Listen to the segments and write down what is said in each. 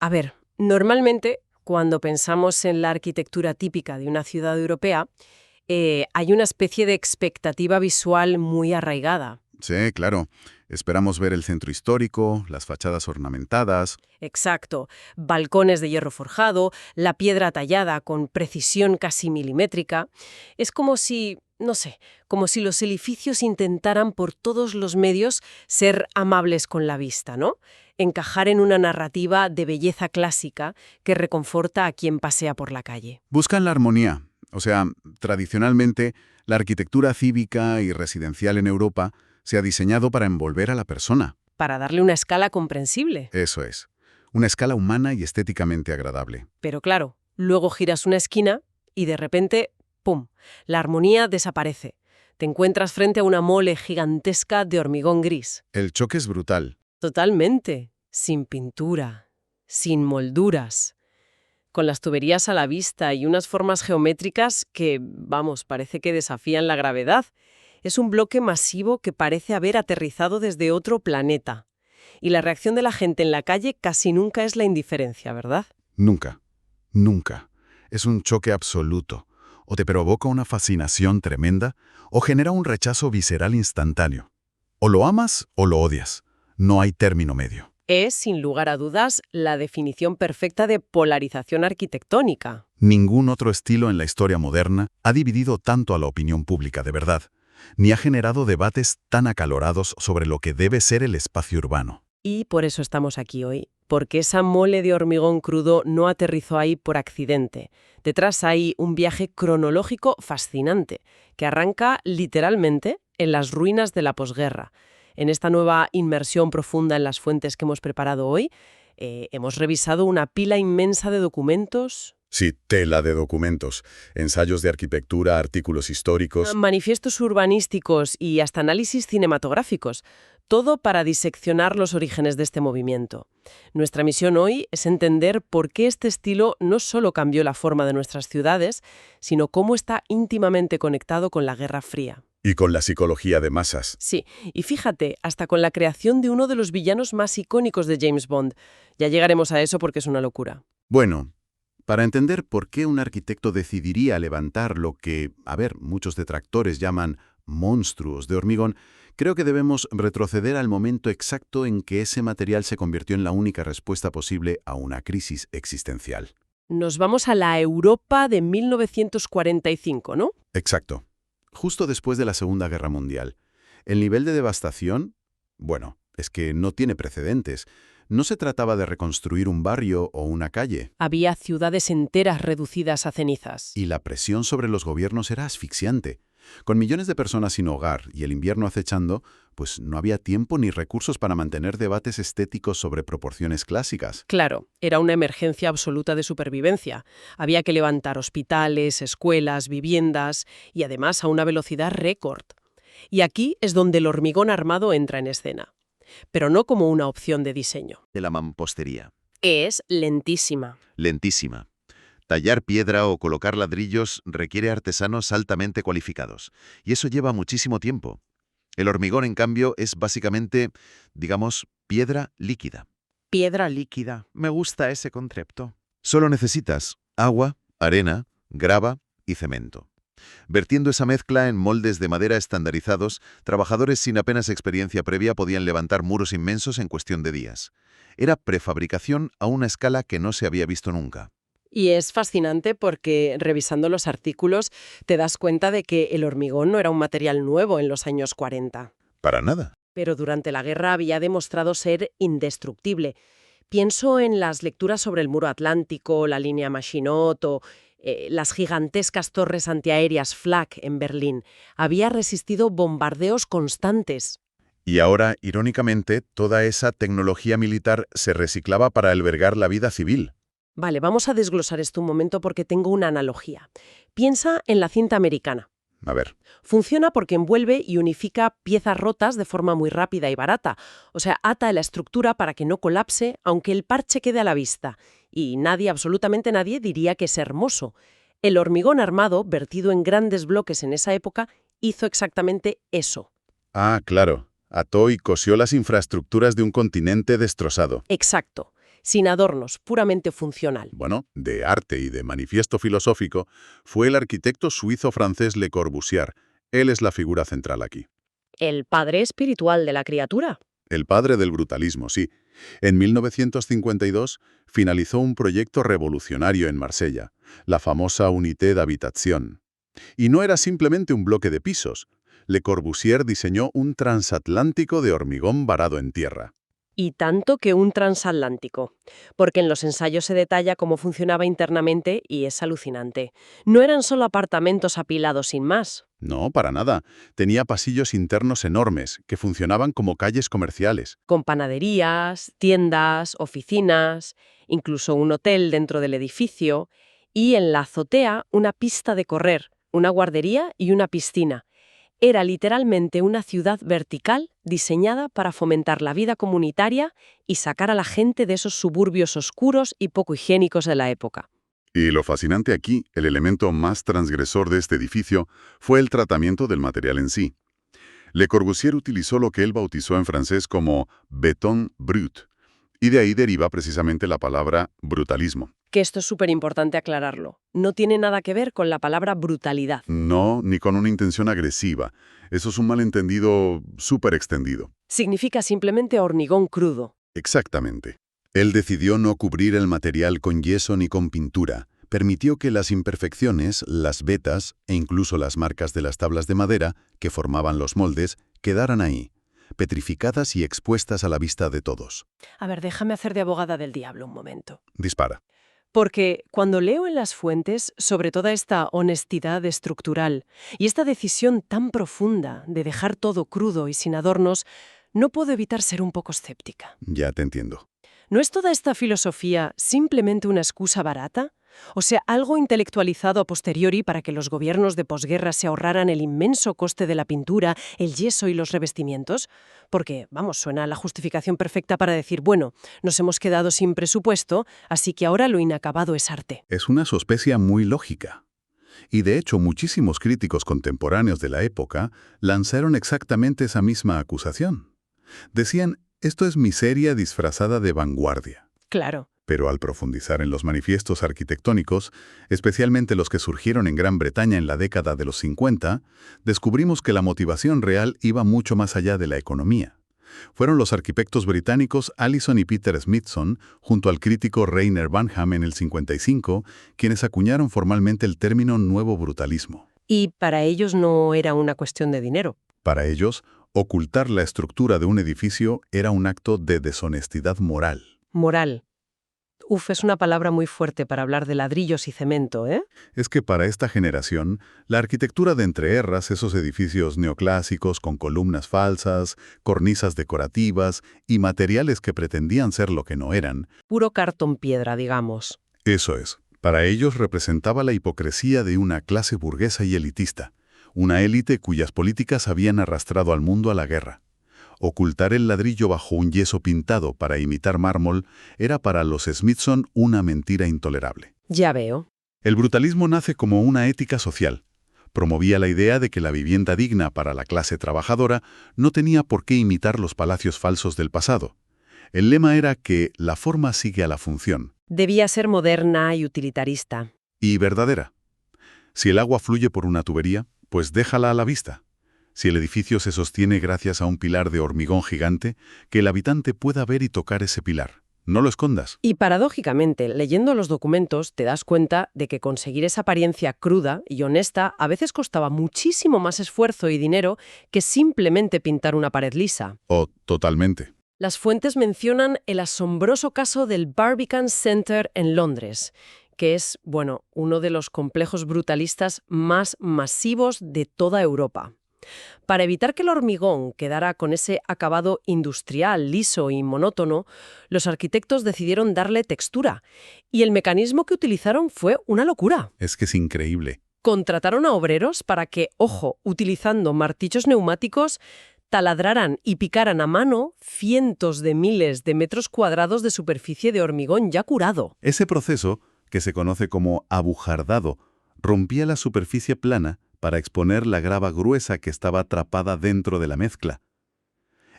A ver, normalmente cuando pensamos en la arquitectura típica de una ciudad europea, hay una especie de expectativa visual muy arraigada. Sí, claro. Esperamos ver el centro histórico, las fachadas ornamentadas. Exacto. Balcones de hierro forjado, la piedra tallada con precisión casi milimétrica. Es como si, no sé, como si los edificios intentaran por todos los medios ser amables con la vista, ¿no? Encajar en una narrativa de belleza clásica que reconforta a quien pasea por la calle. Buscan la armonía. O sea, tradicionalmente, la arquitectura cívica y residencial en Europa se ha diseñado para envolver a la persona. Para darle una escala comprensible. Eso es. Una escala humana y estéticamente agradable. Pero claro, luego giras una esquina y de repente, ¡pum!, la armonía desaparece. Te encuentras frente a una mole gigantesca de hormigón gris. El choque es brutal. Totalmente. Sin pintura, sin molduras, con las tuberías a la vista y unas formas geométricas que, vamos, parece que desafían la gravedad. Es un bloque masivo que parece haber aterrizado desde otro planeta. Y la reacción de la gente en la calle casi nunca es la indiferencia, ¿verdad? Nunca. Nunca. Es un choque absoluto. O te provoca una fascinación tremenda, o genera un rechazo visceral instantáneo. O lo amas o lo odias. No hay término medio. Es, sin lugar a dudas, la definición perfecta de polarización arquitectónica. Ningún otro estilo en la historia moderna ha dividido tanto a la opinión pública de verdad, ni ha generado debates tan acalorados sobre lo que debe ser el espacio urbano. Y por eso estamos aquí hoy, porque esa mole de hormigón crudo no aterrizó ahí por accidente. Detrás hay un viaje cronológico fascinante, que arranca literalmente en las ruinas de la posguerra. En esta nueva inmersión profunda en las fuentes que hemos preparado hoy, hemos revisado una pila inmensa de documentos. Sí, tela de documentos, ensayos de arquitectura, artículos históricos. Manifiestos urbanísticos y hasta análisis cinematográficos, todo para diseccionar los orígenes de este movimiento. Nuestra misión hoy es entender por qué este estilo no solo cambió la forma de nuestras ciudades, sino cómo está íntimamente conectado con la Guerra Fría. Y con la psicología de masas. Sí, y fíjate, hasta con la creación de uno de los villanos más icónicos de James Bond. Ya llegaremos a eso porque es una locura. Bueno, para entender por qué un arquitecto decidiría levantar lo que, muchos detractores llaman monstruos de hormigón, creo que debemos retroceder al momento exacto en que ese material se convirtió en la única respuesta posible a una crisis existencial. Nos vamos a la Europa de 1945, ¿no? Exacto. Justo después de la Segunda Guerra Mundial. El nivel de devastación, es que no tiene precedentes. No se trataba de reconstruir un barrio o una calle. Había ciudades enteras reducidas a cenizas. Y la presión sobre los gobiernos era asfixiante. Con millones de personas sin hogar y el invierno acechando, pues no había tiempo ni recursos para mantener debates estéticos sobre proporciones clásicas. Claro, era una emergencia absoluta de supervivencia. Había que levantar hospitales, escuelas, viviendas y además a una velocidad récord. Y aquí es donde el hormigón armado entra en escena. Pero no como una opción de diseño. De la mampostería. Es lentísima. Lentísima. Tallar piedra o colocar ladrillos requiere artesanos altamente cualificados, y eso lleva muchísimo tiempo. El hormigón, en cambio, es básicamente, digamos, piedra líquida. Piedra Líquida. Me gusta ese concepto. Solo necesitas agua, arena, grava y cemento. Vertiendo esa mezcla en moldes de madera estandarizados, trabajadores sin apenas experiencia previa podían levantar muros inmensos en cuestión de días. Era prefabricación a una escala que no se había visto nunca. Y es fascinante porque, revisando los artículos, te das cuenta de que el hormigón no era un material nuevo en los años 40. Para nada. Pero durante la guerra había demostrado ser indestructible. Pienso en las lecturas sobre el muro atlántico, la línea Maginot o las gigantescas torres antiaéreas Flak en Berlín. Había resistido bombardeos constantes. Y ahora, irónicamente, toda esa tecnología militar se reciclaba para albergar la vida civil. Vale, vamos a desglosar esto un momento porque tengo una analogía. Piensa en la cinta americana. A ver. Funciona porque envuelve y unifica piezas rotas de forma muy rápida y barata. O sea, ata la estructura para que no colapse, aunque el parche quede a la vista. Y nadie, absolutamente nadie, diría que es hermoso. El hormigón armado, vertido en grandes bloques en esa época, hizo exactamente eso. Ah, claro. Ató y cosió las infraestructuras de un continente destrozado. Exacto. sin adornos, puramente funcional. Bueno, de arte y de manifiesto filosófico, fue el arquitecto suizo-francés Le Corbusier. Él es la figura central aquí. El padre espiritual de la criatura. El padre del brutalismo, sí. En 1952 finalizó un proyecto revolucionario en Marsella, la famosa Unité d'Habitation. Y no era simplemente un bloque de pisos. Le Corbusier diseñó un transatlántico de hormigón varado en tierra. Y tanto que un transatlántico, porque en los ensayos se detalla cómo funcionaba internamente y es alucinante. No eran solo apartamentos apilados sin más. No, para nada. Tenía pasillos internos enormes, que funcionaban como calles comerciales. Con panaderías, tiendas, oficinas, incluso un hotel dentro del edificio, y en la azotea una pista de correr, una guardería y una piscina. Era literalmente una ciudad vertical diseñada para fomentar la vida comunitaria y sacar a la gente de esos suburbios oscuros y poco higiénicos de la época. Y lo fascinante aquí, el elemento más transgresor de este edificio, fue el tratamiento del material en sí. Le Corbusier utilizó lo que él bautizó en francés como béton brut, y de ahí deriva precisamente la palabra brutalismo. Que esto es súper importante aclararlo. No tiene nada que ver con la palabra brutalidad. No, ni con una intención agresiva. Eso es un malentendido súper extendido. Significa simplemente hormigón crudo. Exactamente. Él decidió no cubrir el material con yeso ni con pintura. Permitió que las imperfecciones, las vetas e incluso las marcas de las tablas de madera que formaban los moldes quedaran ahí, petrificadas y expuestas a la vista de todos. A ver, déjame hacer de abogada del diablo un momento. Dispara. Porque cuando leo en las fuentes sobre toda esta honestidad estructural y esta decisión tan profunda de dejar todo crudo y sin adornos, no puedo evitar ser un poco escéptica. Ya te entiendo. ¿No es toda esta filosofía simplemente una excusa barata? O sea, algo intelectualizado a posteriori para que los gobiernos de posguerra se ahorraran el inmenso coste de la pintura, el yeso y los revestimientos. Porque, vamos, suena la justificación perfecta para decir, bueno, nos hemos quedado sin presupuesto, así que ahora lo inacabado es arte. Es una sospecha muy lógica. Y de hecho, muchísimos críticos contemporáneos de la época lanzaron exactamente esa misma acusación. Decían, esto es miseria disfrazada de vanguardia. Claro. Pero al profundizar en los manifiestos arquitectónicos, especialmente los que surgieron en Gran Bretaña en la década de los 50, descubrimos que la motivación real iba mucho más allá de la economía. Fueron los arquitectos británicos Allison y Peter Smithson, junto al crítico Rainer Banham en el 55, quienes acuñaron formalmente el término nuevo brutalismo. Y para ellos no era una cuestión de dinero. Para ellos, ocultar la estructura de un edificio era un acto de deshonestidad moral. Moral. Es una palabra muy fuerte para hablar de ladrillos y cemento, ¿eh? Es que para esta generación, la arquitectura de entreherras, esos edificios neoclásicos con columnas falsas, cornisas decorativas y materiales que pretendían ser lo que no eran, Puro cartón piedra, digamos. eso es. Para ellos representaba la hipocresía de una clase burguesa y elitista, una élite cuyas políticas habían arrastrado al mundo a la guerra. Ocultar el ladrillo bajo un yeso pintado para imitar mármol era para los Smithson una mentira intolerable. Ya veo. El brutalismo nace como una ética social. Promovía la idea de que la vivienda digna para la clase trabajadora no tenía por qué imitar los palacios falsos del pasado. El lema era que la forma sigue a la función. Debía ser moderna y utilitarista. Y verdadera. Si el agua fluye por una tubería, pues déjala a la vista. Si el edificio se sostiene gracias a un pilar de hormigón gigante, que el habitante pueda ver y tocar ese pilar. No lo escondas. Y paradójicamente, leyendo los documentos, te das cuenta de que conseguir esa apariencia cruda y honesta a veces costaba muchísimo más esfuerzo y dinero que simplemente pintar una pared lisa. Oh, totalmente. Las fuentes mencionan el asombroso caso del Barbican Centre en Londres, que es, bueno, uno de los complejos brutalistas más masivos de toda Europa. Para evitar que el hormigón quedara con ese acabado industrial, liso y monótono, los arquitectos decidieron darle textura. Y el mecanismo que utilizaron fue una locura. Es que es increíble. Contrataron a obreros para que, ojo, utilizando martillos neumáticos, taladraran y picaran a mano cientos de miles de metros cuadrados de superficie de hormigón ya curado. Ese proceso, que se conoce como abujardado, rompía la superficie plana para exponer la grava gruesa que estaba atrapada dentro de la mezcla.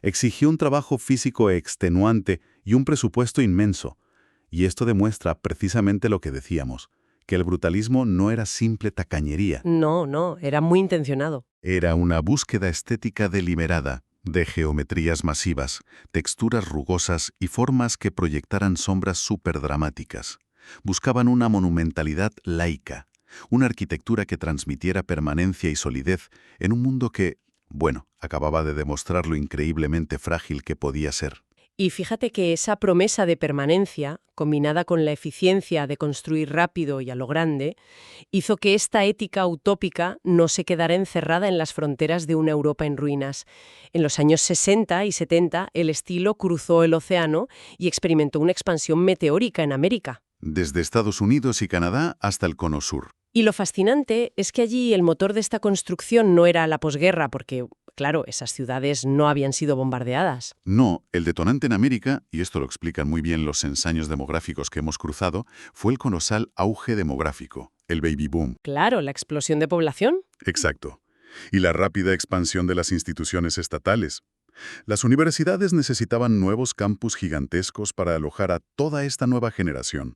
Exigió un trabajo físico extenuante y un presupuesto inmenso, Y esto demuestra precisamente lo que decíamos, que el brutalismo no era simple tacañería, No, no, era muy intencionado. era una búsqueda estética deliberada, de geometrías masivas, texturas rugosas y formas que proyectaran sombras superdramáticas. Buscaban una monumentalidad laica, una arquitectura que transmitiera permanencia y solidez en un mundo que, bueno, acababa de demostrar lo increíblemente frágil que podía ser. Y fíjate que esa promesa de permanencia, combinada con la eficiencia de construir rápido y a lo grande, hizo que esta ética utópica no se quedara encerrada en las fronteras de una Europa en ruinas. En los años 60 y 70, el estilo cruzó el océano y experimentó una expansión meteórica en América. Desde Estados Unidos y Canadá hasta el Cono Sur. Y lo fascinante es que allí el motor de esta construcción no era la posguerra, porque, claro, esas ciudades no habían sido bombardeadas. No, el detonante en América, y esto lo explican muy bien los ensayos demográficos que hemos cruzado, fue el colosal auge demográfico, el baby boom. Claro, la explosión de población. Exacto. Y la rápida expansión de las instituciones estatales. Las universidades necesitaban nuevos campus gigantescos para alojar a toda esta nueva generación.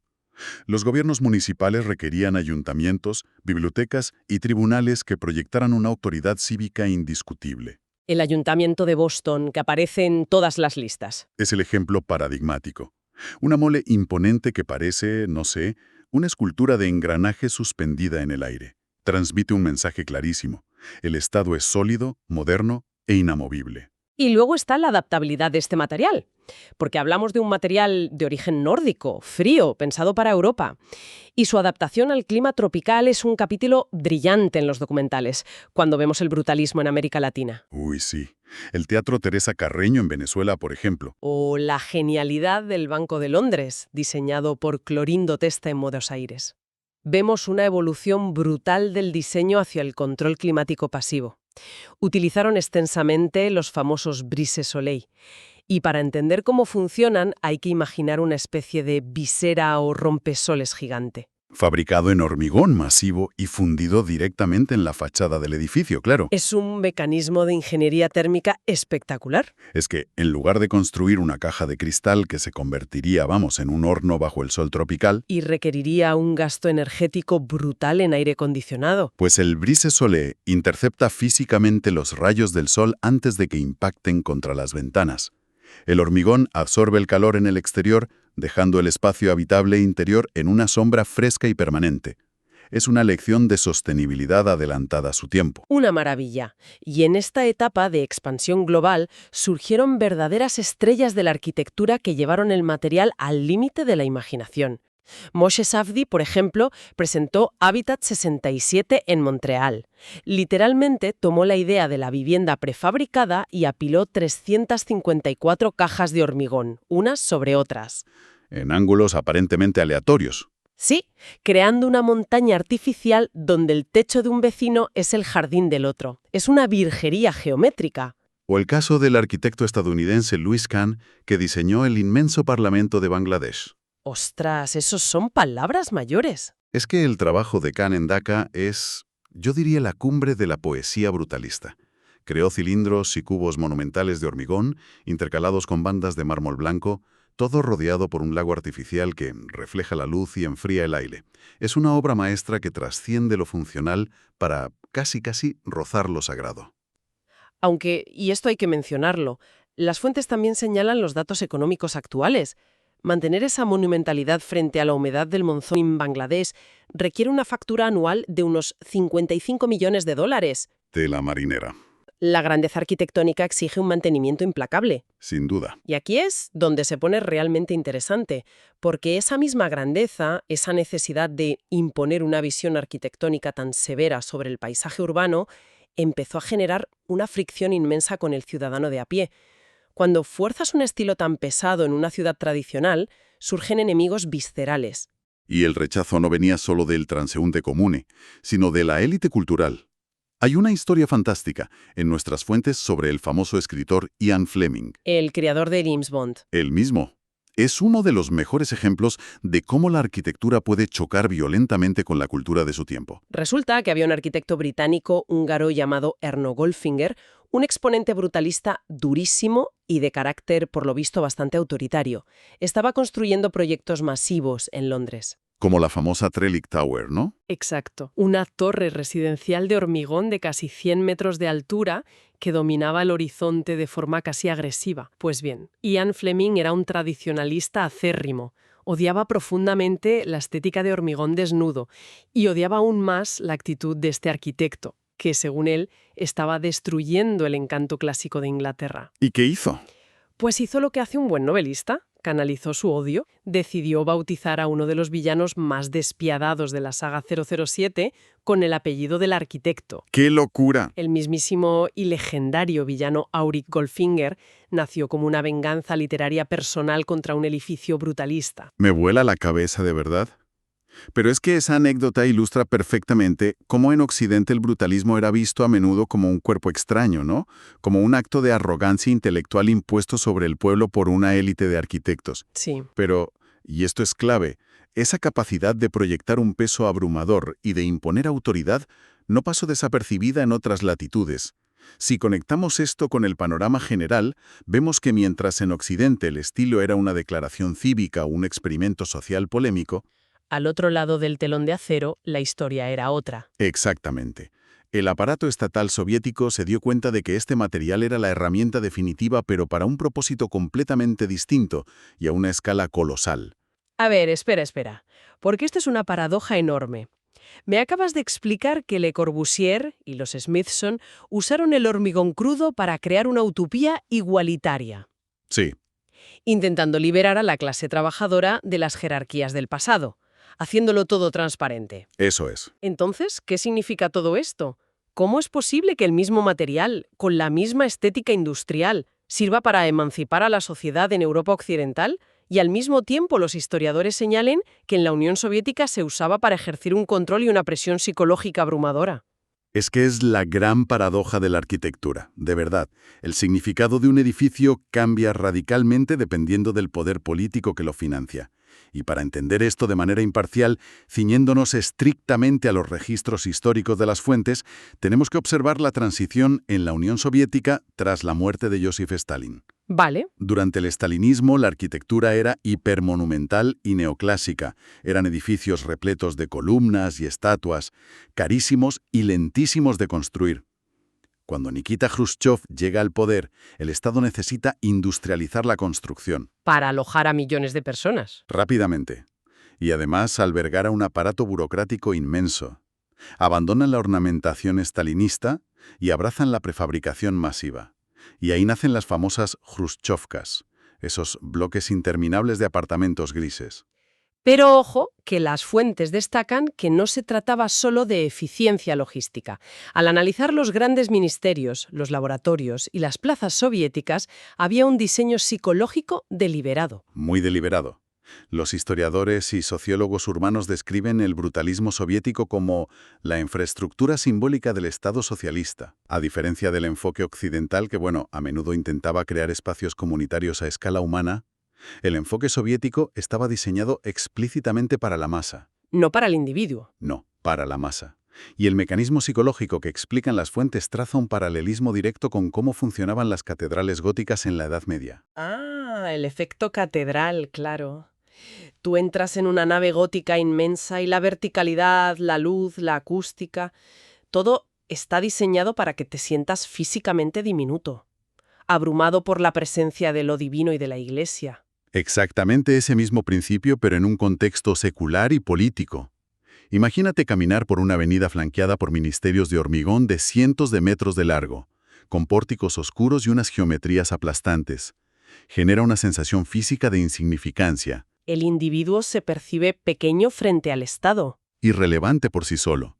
Los gobiernos municipales requerían ayuntamientos, bibliotecas y tribunales que proyectaran una autoridad cívica indiscutible. El ayuntamiento de Boston, que aparece en todas las listas. Es el ejemplo paradigmático. Una mole imponente que parece, no sé, una escultura de engranaje suspendida en el aire. Transmite un mensaje clarísimo. El Estado es sólido, moderno e inamovible. Y luego está la adaptabilidad de este material, porque hablamos de un material de origen nórdico, frío, pensado para Europa. Y su adaptación al clima tropical es un capítulo brillante en los documentales, cuando vemos el brutalismo en América Latina. Uy, sí. El Teatro Teresa Carreño en Venezuela, por ejemplo. O la genialidad del Banco de Londres, diseñado por Clorindo Testa en Buenos Aires. Vemos una evolución brutal del diseño hacia el control climático pasivo. Utilizaron extensamente los famosos brise-soleil. Y para entender cómo funcionan hay que imaginar una especie de visera o rompesoles gigante. Fabricado en hormigón masivo y fundido directamente en la fachada del edificio, claro. Es un mecanismo de ingeniería térmica espectacular. Es que, en lugar de construir una caja de cristal que se convertiría, en un horno bajo el sol tropical, Y requeriría un gasto energético brutal en aire acondicionado. pues el brise-soleil intercepta físicamente los rayos del sol antes de que impacten contra las ventanas. El hormigón absorbe el calor en el exterior, dejando el espacio habitable interior en una sombra fresca y permanente. Es una lección de sostenibilidad adelantada a su tiempo. Una maravilla. Y en esta etapa de expansión global surgieron verdaderas estrellas de la arquitectura que llevaron el material al límite de la imaginación. Moshe Safdie, por ejemplo, presentó Habitat 67 en Montreal. Literalmente tomó la idea de la vivienda prefabricada y apiló 354 cajas de hormigón, unas sobre otras. En ángulos aparentemente aleatorios. Sí, creando una montaña artificial donde el techo de un vecino es el jardín del otro. Es una virguería geométrica. O el caso del arquitecto estadounidense Louis Kahn, que diseñó el inmenso Parlamento de Bangladesh. Ostras, esos son palabras mayores. Es que el trabajo de Kahn en Dhaka es, yo diría, la cumbre de la poesía brutalista. Creó cilindros y cubos monumentales de hormigón, intercalados con bandas de mármol blanco, todo rodeado por un lago artificial que refleja la luz y enfría el aire. Es una obra maestra que trasciende lo funcional para casi rozar lo sagrado. Aunque, y esto hay que mencionarlo, las fuentes también señalan los datos económicos actuales. Mantener esa monumentalidad frente a la humedad del monzón en Bangladesh requiere una factura anual de unos 55 millones de dólares. Tela marinera. La grandeza arquitectónica exige un mantenimiento implacable. Sin duda. Y aquí es donde se pone realmente interesante, porque esa misma grandeza, esa necesidad de imponer una visión arquitectónica tan severa sobre el paisaje urbano, empezó a generar una fricción inmensa con el ciudadano de a pie. Cuando fuerzas un estilo tan pesado en una ciudad tradicional, surgen enemigos viscerales. Y el rechazo no venía solo del transeúnte comune, sino de la élite cultural. Hay una historia fantástica en nuestras fuentes sobre el famoso escritor Ian Fleming. El creador de James Bond. Él mismo. Es uno de los mejores ejemplos de cómo la arquitectura puede chocar violentamente con la cultura de su tiempo. Resulta que había un arquitecto británico húngaro llamado Erno Goldfinger, Un exponente brutalista durísimo y de carácter, por lo visto, bastante autoritario. Estaba construyendo proyectos masivos en Londres. Como la famosa Trellick Tower, ¿no? Exacto. Una torre residencial de hormigón de casi 100 metros de altura que dominaba el horizonte de forma casi agresiva. Pues bien, Ian Fleming era un tradicionalista acérrimo. Odiaba profundamente la estética de hormigón desnudo y odiaba aún más la actitud de este arquitecto, que, según él, estaba destruyendo el encanto clásico de Inglaterra. ¿Y qué hizo? Pues hizo lo que hace un buen novelista. Canalizó su odio, decidió bautizar a uno de los villanos más despiadados de la saga 007 con el apellido del arquitecto. ¡Qué locura! El mismísimo y legendario villano Auric Goldfinger nació como una venganza literaria personal contra un edificio brutalista. Me vuela la cabeza, de verdad. Pero es que esa anécdota ilustra perfectamente cómo en Occidente el brutalismo era visto a menudo como un cuerpo extraño, ¿no? Como un acto de arrogancia intelectual impuesto sobre el pueblo por una élite de arquitectos. Sí. Pero, y esto es clave, esa capacidad de proyectar un peso abrumador y de imponer autoridad no pasó desapercibida en otras latitudes. Si conectamos esto con el panorama general, vemos que mientras en Occidente el estilo era una declaración cívica o un experimento social polémico, Al otro lado del telón de acero, la historia era otra. exactamente. El aparato estatal soviético se dio cuenta de que este material era la herramienta definitiva, pero para un propósito completamente distinto y a una escala colosal. A ver, espera, porque esto es una paradoja enorme. Me acabas de explicar que Le Corbusier y los Smithson usaron el hormigón crudo para crear una utopía igualitaria, Sí, intentando liberar a la clase trabajadora de las jerarquías del pasado, haciéndolo todo transparente. eso es. Entonces, ¿qué significa todo esto? ¿Cómo es posible que el mismo material, con la misma estética industrial, sirva para emancipar a la sociedad en Europa occidental y al mismo tiempo los historiadores señalen que en la Unión Soviética se usaba para ejercer un control y una presión psicológica abrumadora? Es que es la gran paradoja de la arquitectura, de verdad. El significado de un edificio cambia radicalmente dependiendo del poder político que lo financia. Y para entender esto de manera imparcial, ciñéndonos estrictamente a los registros históricos de las fuentes, tenemos que observar la transición en la Unión Soviética tras la muerte de Joseph Stalin. Vale, Durante el stalinismo, la arquitectura era hipermonumental y neoclásica. Eran edificios repletos de columnas y estatuas, carísimos y lentísimos de construir. Cuando Nikita Khrushchev llega al poder, el Estado necesita industrializar la construcción, para alojar a millones de personas. rápidamente. Y además albergar a un aparato burocrático inmenso. Abandonan la ornamentación stalinista y abrazan la prefabricación masiva. Y ahí nacen las famosas Khrushchevkas, esos bloques interminables de apartamentos grises. Pero ojo, que las fuentes destacan que no se trataba solo de eficiencia logística. Al analizar los grandes ministerios, los laboratorios y las plazas soviéticas, había un diseño psicológico deliberado. Muy deliberado. Los historiadores y sociólogos urbanos describen el brutalismo soviético como la infraestructura simbólica del Estado socialista, a diferencia del enfoque occidental que, a menudo intentaba crear espacios comunitarios a escala humana. El enfoque soviético estaba diseñado explícitamente para la masa. No para el individuo. No, para la masa. Y el mecanismo psicológico que explican las fuentes traza un paralelismo directo con cómo funcionaban las catedrales góticas en la Edad Media. Ah, el efecto catedral, claro. Tú entras en una nave gótica inmensa y la verticalidad, la luz, la acústica, todo está diseñado para que te sientas físicamente diminuto, abrumado por la presencia de lo divino y de la Iglesia. Exactamente ese mismo principio, pero en un contexto secular y político. Imagínate caminar por una avenida flanqueada por ministerios de hormigón de cientos de metros de largo, con pórticos oscuros y unas geometrías aplastantes. Genera una sensación física de insignificancia, El individuo se percibe pequeño frente al Estado. irrelevante por sí solo.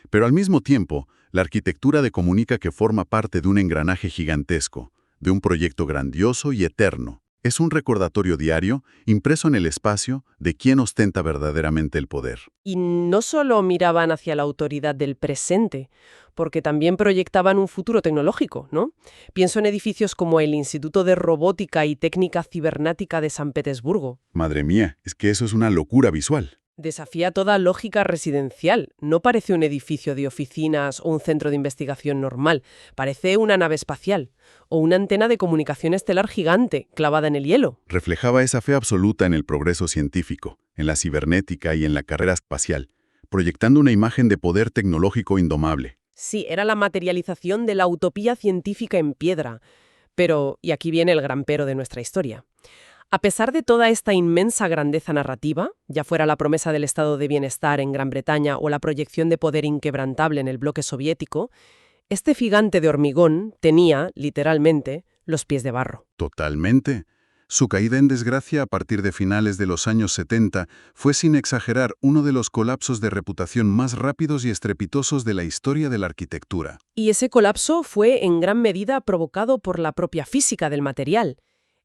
Pero al mismo tiempo, la arquitectura comunica que forma parte de un engranaje gigantesco, de un proyecto grandioso y eterno. Es un recordatorio diario, impreso en el espacio, de quién ostenta verdaderamente el poder. Y no solo miraban hacia la autoridad del presente, porque también proyectaban un futuro tecnológico, ¿no? Pienso en edificios como el Instituto de Robótica y Técnica Cibernética de San Petersburgo. Madre mía, es que eso es una locura visual. Desafía toda lógica residencial. No parece un edificio de oficinas o un centro de investigación normal. Parece una nave espacial o una antena de comunicación estelar gigante clavada en el hielo. Reflejaba esa fe absoluta en el progreso científico, en la cibernética y en la carrera espacial, proyectando una imagen de poder tecnológico indomable. Sí, era la materialización de la utopía científica en piedra. Pero, y aquí viene el gran pero de nuestra historia. A pesar de toda esta inmensa grandeza narrativa, ya fuera la promesa del estado de bienestar en Gran Bretaña o la proyección de poder inquebrantable en el bloque soviético, este gigante de hormigón tenía, literalmente, los pies de barro. Totalmente. Su caída en desgracia a partir de finales de los años 70 fue, sin exagerar, uno de los colapsos de reputación más rápidos y estrepitosos de la historia de la arquitectura. Y ese colapso fue en gran medida provocado por la propia física del material,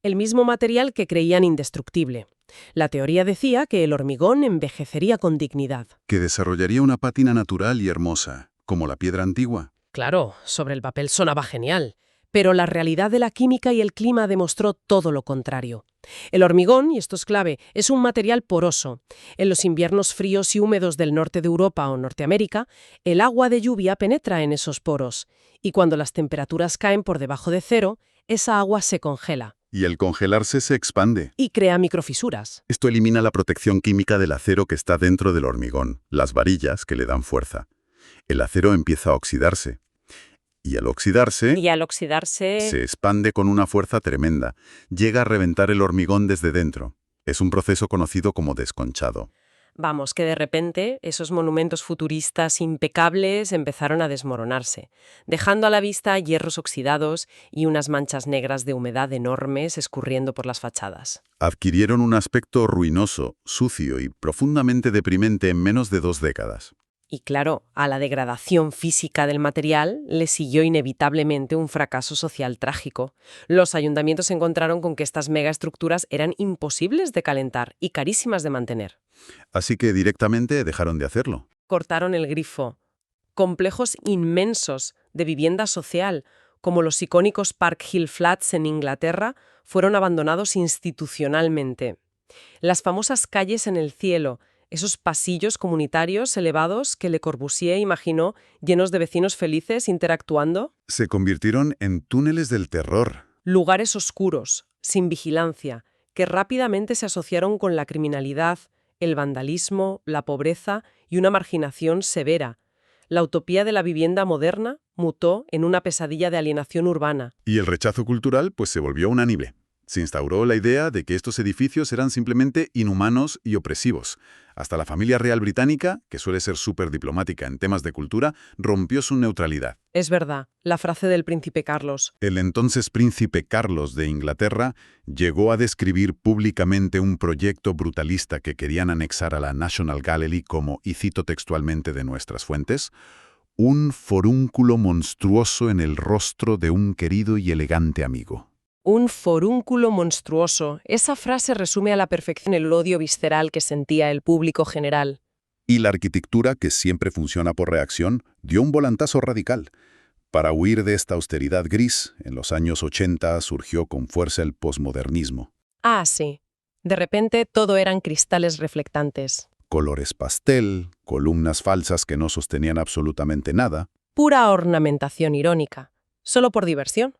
el mismo material que creían indestructible. La teoría decía que el hormigón envejecería con dignidad. Que desarrollaría una pátina natural y hermosa, como la piedra antigua. Claro, sobre el papel sonaba genial, pero la realidad de la química y el clima demostró todo lo contrario. El hormigón, y esto es clave, es un material poroso. En los inviernos fríos y húmedos del norte de Europa o Norteamérica, el agua de lluvia penetra en esos poros, y cuando las temperaturas caen por debajo de cero, esa agua se congela. Y al congelarse se expande. Y crea microfisuras. Esto elimina la protección química del acero que está dentro del hormigón, las varillas que le dan fuerza. El acero empieza a oxidarse. Y al oxidarse, se expande con una fuerza tremenda. Llega a reventar el hormigón desde dentro. Es un proceso conocido como desconchado. Vamos, que de repente esos monumentos futuristas impecables empezaron a desmoronarse, dejando a la vista hierros oxidados y unas manchas negras de humedad enormes escurriendo por las fachadas. Adquirieron un aspecto ruinoso, sucio y profundamente deprimente en menos de 2 décadas. Y claro, a la degradación física del material le siguió inevitablemente un fracaso social trágico. Los ayuntamientos se encontraron con que estas megaestructuras eran imposibles de calentar y carísimas de mantener. Así que directamente dejaron de hacerlo. Cortaron el grifo. Complejos inmensos de vivienda social, como los icónicos Park Hill Flats en Inglaterra, fueron abandonados institucionalmente. Las famosas calles en el cielo, esos pasillos comunitarios elevados que Le Corbusier imaginó llenos de vecinos felices interactuando. Se convirtieron en túneles del terror. Lugares oscuros, sin vigilancia, que rápidamente se asociaron con la criminalidad, el vandalismo, la pobreza y una marginación severa. La utopía de la vivienda moderna mutó en una pesadilla de alienación urbana. Y el rechazo cultural pues se volvió unánime. Se instauró la idea de que estos edificios eran simplemente inhumanos y opresivos. Hasta la familia real británica, que suele ser súper diplomática en temas de cultura, rompió su neutralidad. Es verdad, la frase del príncipe Carlos. El entonces príncipe Carlos de Inglaterra llegó a describir públicamente un proyecto brutalista que querían anexar a la National Gallery como, y cito textualmente de nuestras fuentes, un forúnculo monstruoso en el rostro de un querido y elegante amigo. Un forúnculo monstruoso. Esa frase resume a la perfección el odio visceral que sentía el público general. Y la arquitectura, que siempre funciona por reacción, dio un volantazo radical. Para huir de esta austeridad gris, en los años 80 surgió con fuerza el posmodernismo. Ah, sí. De repente todo eran cristales reflectantes. Colores pastel, columnas falsas que no sostenían absolutamente nada. Pura ornamentación irónica. Solo por diversión.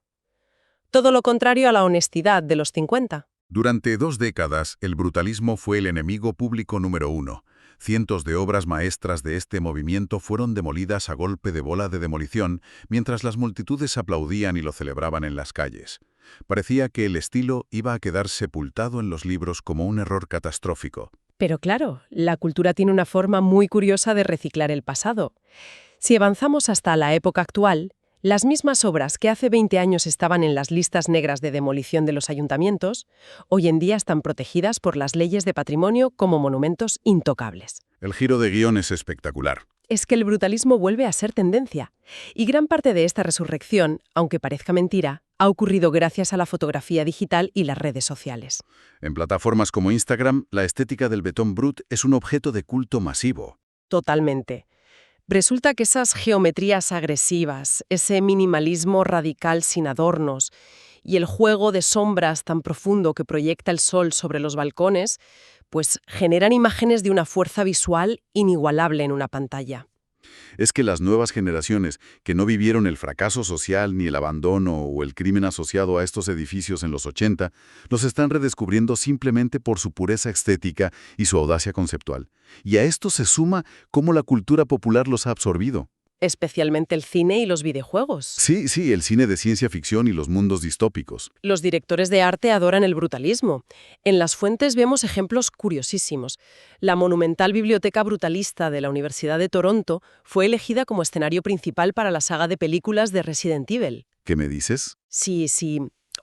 Todo lo contrario a la honestidad de los 50. Durante 2 décadas, el brutalismo fue el enemigo público número 1. Cientos de obras maestras de este movimiento fueron demolidas a golpe de bola de demolición, mientras las multitudes aplaudían y lo celebraban en las calles. Parecía que el estilo iba a quedar sepultado en los libros como un error catastrófico. Pero claro, la cultura tiene una forma muy curiosa de reciclar el pasado. Si avanzamos hasta la época actual, las mismas obras que hace 20 años estaban en las listas negras de demolición de los ayuntamientos, hoy en día están protegidas por las leyes de patrimonio como monumentos intocables. El giro de guión es espectacular. Es que el brutalismo vuelve a ser tendencia. Y gran parte de esta resurrección, aunque parezca mentira, ha ocurrido gracias a la fotografía digital y las redes sociales. En plataformas como Instagram, la estética del betón brut es un objeto de culto masivo. Totalmente. Resulta que esas geometrías agresivas, ese minimalismo radical sin adornos y el juego de sombras tan profundo que proyecta el sol sobre los balcones, pues generan imágenes de una fuerza visual inigualable en una pantalla. Es que las nuevas generaciones que no vivieron el fracaso social ni el abandono o el crimen asociado a estos edificios en los 80, los están redescubriendo simplemente por su pureza estética y su audacia conceptual. Y a esto se suma cómo la cultura popular los ha absorbido. Especialmente el cine y los videojuegos. Sí, el cine de ciencia ficción y los mundos distópicos. Los directores de arte adoran el brutalismo. En las fuentes vemos ejemplos curiosísimos. La monumental biblioteca brutalista de la Universidad de Toronto fue elegida como escenario principal para la saga de películas de Resident Evil. ¿Qué me dices? Sí.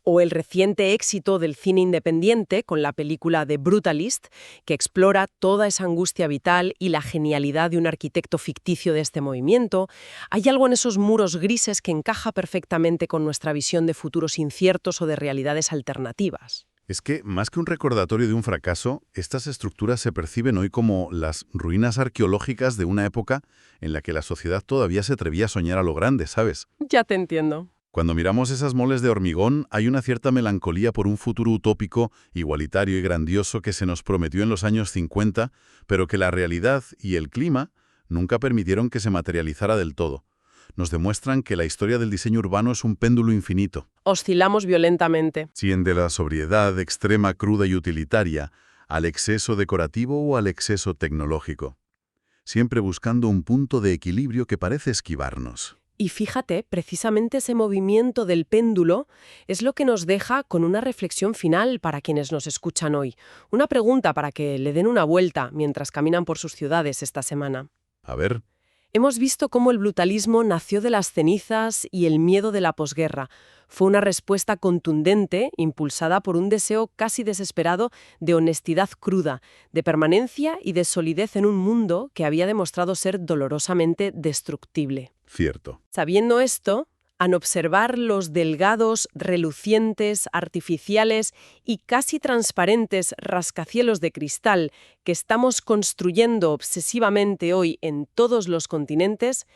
O el reciente éxito del cine independiente con la película The Brutalist, que explora toda esa angustia vital y la genialidad de un arquitecto ficticio de este movimiento. Hay algo en esos muros grises que encaja perfectamente con nuestra visión de futuros inciertos o de realidades alternativas. Es que, más que un recordatorio de un fracaso, estas estructuras se perciben hoy como las ruinas arqueológicas de una época en la que la sociedad todavía se atrevía a soñar a lo grande, ¿sabes? Ya te entiendo. Cuando miramos esas moles de hormigón, hay una cierta melancolía por un futuro utópico, igualitario y grandioso que se nos prometió en los años 50, pero que la realidad y el clima nunca permitieron que se materializara del todo. Nos demuestran que la historia del diseño urbano es un péndulo infinito. Oscilamos violentamente. De la sobriedad extrema, cruda y utilitaria, al exceso decorativo o al exceso tecnológico. Siempre buscando un punto de equilibrio que parece esquivarnos. Y fíjate, precisamente ese movimiento del péndulo es lo que nos deja con una reflexión final para quienes nos escuchan hoy. Una pregunta para que le den una vuelta mientras caminan por sus ciudades esta semana. A ver. Hemos visto cómo el brutalismo nació de las cenizas y el miedo de la posguerra. Fue una respuesta contundente, impulsada por un deseo casi desesperado de honestidad cruda, de permanencia y de solidez en un mundo que había demostrado ser dolorosamente destructible. Cierto. Sabiendo esto, al observar los delgados, relucientes, artificiales y casi transparentes rascacielos de cristal que estamos construyendo obsesivamente hoy en todos los continentes,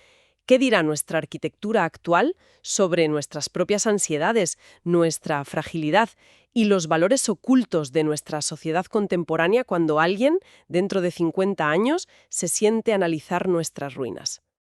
¿qué dirá nuestra arquitectura actual sobre nuestras propias ansiedades, nuestra fragilidad y los valores ocultos de nuestra sociedad contemporánea cuando alguien, dentro de 50 años, se siente a analizar nuestras ruinas?